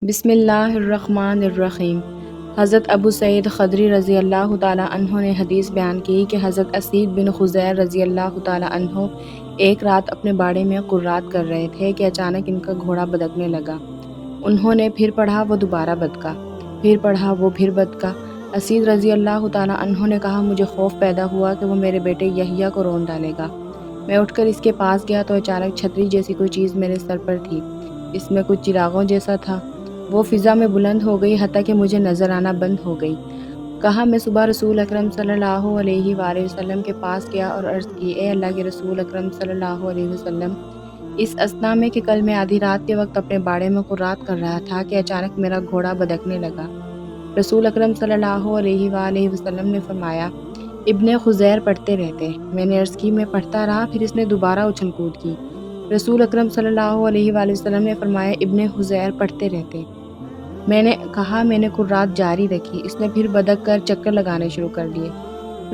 بسم اللہ الرحمن الرحیم۔ حضرت ابو سعید خدری رضی اللہ تعالیٰ عنہ نے حدیث بیان کی کہ حضرت اسید بن خضیر رضی اللہ تعالیٰ عنہ ایک رات اپنے باڑے میں قرات کر رہے تھے کہ اچانک ان کا گھوڑا بدکنے لگا۔ انہوں نے پھر پڑھا، وہ دوبارہ بدکا، پھر پڑھا، وہ پھر بدکا۔ اسید رضی اللہ تعالیٰ عنہ نے کہا، مجھے خوف پیدا ہوا کہ وہ میرے بیٹے یحییٰ کو رون ڈالے گا۔ میں اٹھ کر اس کے پاس گیا تو اچانک چھتری جیسی کوئی چیز میرے سر پر تھی، اس میں کچھ چراغوں جیسا تھا، وہ فضا میں بلند ہو گئی حتیٰ کہ مجھے نظر آنا بند ہو گئی۔ کہا، میں صبح رسول اکرم صلی اللہ علیہ وآلہ وسلم کے پاس گیا اور عرض کی، اے اللہ کے رسول اکرم صلی اللہ علیہ وسلم، اس اثنا میں کہ کل میں آدھی رات کے وقت اپنے باڑے میں قرات کر رہا تھا کہ اچانک میرا گھوڑا بدکنے لگا۔ رسول اکرم صلی اللہ علیہ وآلہ وسلم نے فرمایا، ابن خضیر پڑھتے رہتے۔ میں نے عرض کی، میں پڑھتا رہا، پھر اس نے دوبارہ اچھل کود کی۔ رسول اکرم صلی اللہ علیہ وآلہ وسلم نے فرمایا، ابن خضیر پڑھتے رہتے۔ میں نے کہا، میں نے قرات جاری رکھی، اس نے پھر بدک کر چکر لگانے شروع کر دیے۔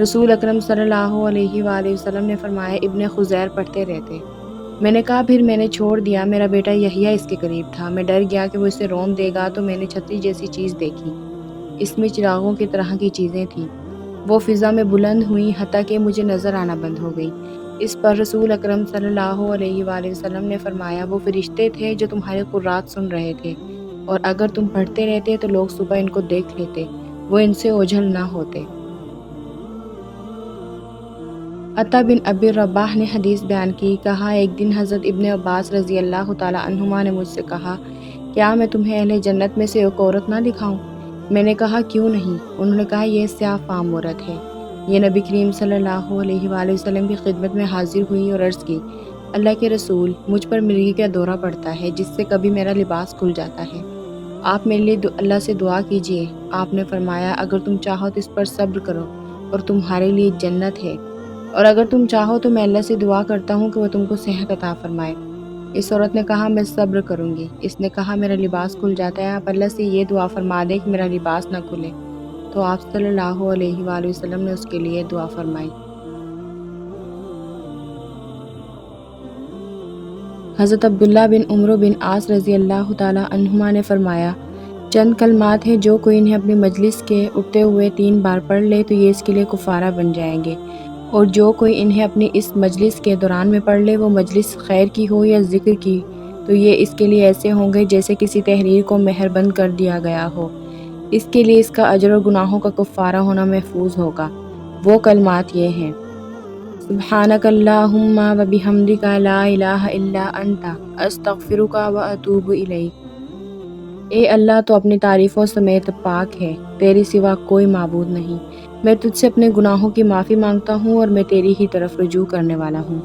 رسول اکرم صلی اللہ علیہ وآلہ وسلم نے فرمایا، ابن خضیر پڑھتے رہتے۔ میں نے کہا، پھر میں نے چھوڑ دیا، میرا بیٹا یحییٰ اس کے قریب تھا، میں ڈر گیا کہ وہ اسے رون دے گا تو میں نے چھتری جیسی چیز دیکھی، اس میں چراغوں کی طرح کی چیزیں تھیں، وہ فضا میں بلند ہوئیں حتیٰ کہ مجھے نظر آنا بند ہو گئی۔ اس پر رسول اکرم صلی اللہ علیہ وآلہ وسلم نے فرمایا، وہ فرشتے تھے جو تمہاری قرات سن رہے تھے، اور اگر تم پڑھتے رہتے تو لوگ صبح ان کو دیکھ لیتے، وہ ان سے اوجھل نہ ہوتے۔ عطا بن ابی رباح نے حدیث بیان کی، کہا، ایک دن حضرت ابن عباس رضی اللہ تعالیٰ عنہما نے مجھ سے کہا، کیا میں تمہیں اہل جنت میں سے ایک عورت نہ دکھاؤں؟ میں نے کہا، کیوں نہیں؟ انہوں نے کہا، یہ سیاہ فام عورت ہے۔ یہ نبی کریم صلی اللہ علیہ وآلہ وسلم کی خدمت میں حاضر ہوئی اور عرض کی، اللہ کے رسول، مجھ پر مرگی کا دورہ پڑتا ہے جس سے کبھی میرا لباس کھل جاتا ہے، آپ میرے لیے اللہ سے دعا کیجیے۔ آپ نے فرمایا، اگر تم چاہو تو اس پر صبر کرو اور تمہارے لیے جنت ہے، اور اگر تم چاہو تو میں اللہ سے دعا کرتا ہوں کہ وہ تم کو صحت عطا فرمائے۔ اس عورت نے کہا، میں صبر کروں گی۔ اس نے کہا، میرا لباس کھل جاتا ہے، آپ اللہ سے یہ دعا فرما دیں کہ میرا لباس نہ کھلے، تو آپ صلی اللہ علیہ وآلہ وسلم نے اس کے لیے دعا فرمائی۔ حضرت عبداللہ بن عمرو بن عاص رضی اللہ تعالیٰ عنہما نے فرمایا، چند کلمات ہیں جو کوئی انہیں اپنی مجلس کے اٹھتے ہوئے 3 بار پڑھ لے تو یہ اس کے لیے کفارہ بن جائیں گے، اور جو کوئی انہیں اپنی اس مجلس کے دوران میں پڑھ لے، وہ مجلس خیر کی ہو یا ذکر کی، تو یہ اس کے لیے ایسے ہوں گے جیسے کسی تحریر کو مہر بند کر دیا گیا ہو، اس کے لیے اس کا اجر اور گناہوں کا کفارہ ہونا محفوظ ہوگا۔ وہ کلمات یہ ہیں، سبحانک اللہم و بحمدک لا الہ الا انت استغفرک و اتوب الیک۔ اے اللہ، تو اپنی تعریفوں سمیت پاک ہے، تیری سوا کوئی معبود نہیں، میں تجھ سے اپنے گناہوں کی معافی مانگتا ہوں اور میں تیری ہی طرف رجوع کرنے والا ہوں۔